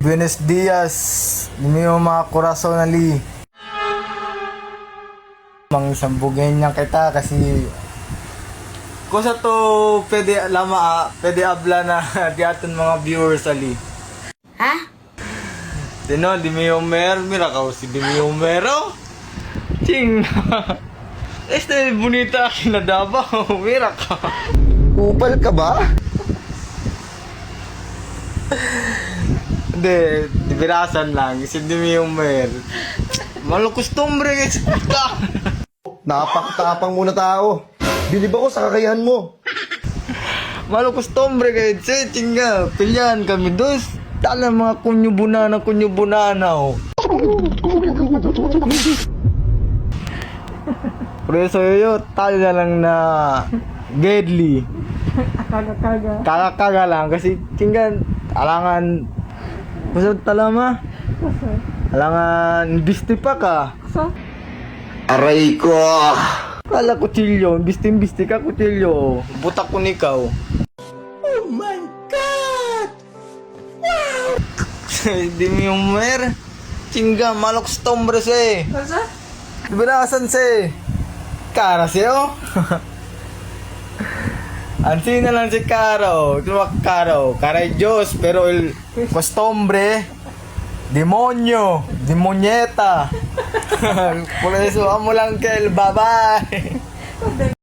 Buenos dias, yung mga corazon ali. Mang sambugin niya kita kasi kung sa to pwede pwede abla na di aton mga viewers ali. Ha? Dino, di mi Homer, mira ka si di mi Homero. Ching. Este bonita na Davao, mira ka. Kupal ka ba? Hindi, birasan lang. Kasi di mi Homer. Malukostumbre ka. Napakatapang muna tao. Bilib ako sa kakayahan mo. Malukostumbre kayo. Ching nga, pilyan kami dos. Tala mga kunyubunana oh. Preso yo, tayo na lang na deadly. Kaga lang kasi tinggan alangan kusod talama. Alangan bisti pa ka. Aray ko! Kala kutsilyo, bisti ka kutsilyo. Butak ko nikaw. Oh my God! Di mi Homer. Tingga malok stombre se. Masa? Binasan se. Kara siyo. Ansi na lang si Caro. Tuwak Caro. Caray Diyos. Pero el costumbre. Demonyo. Demonyeta. Por eso amo lang kel. Bye bye.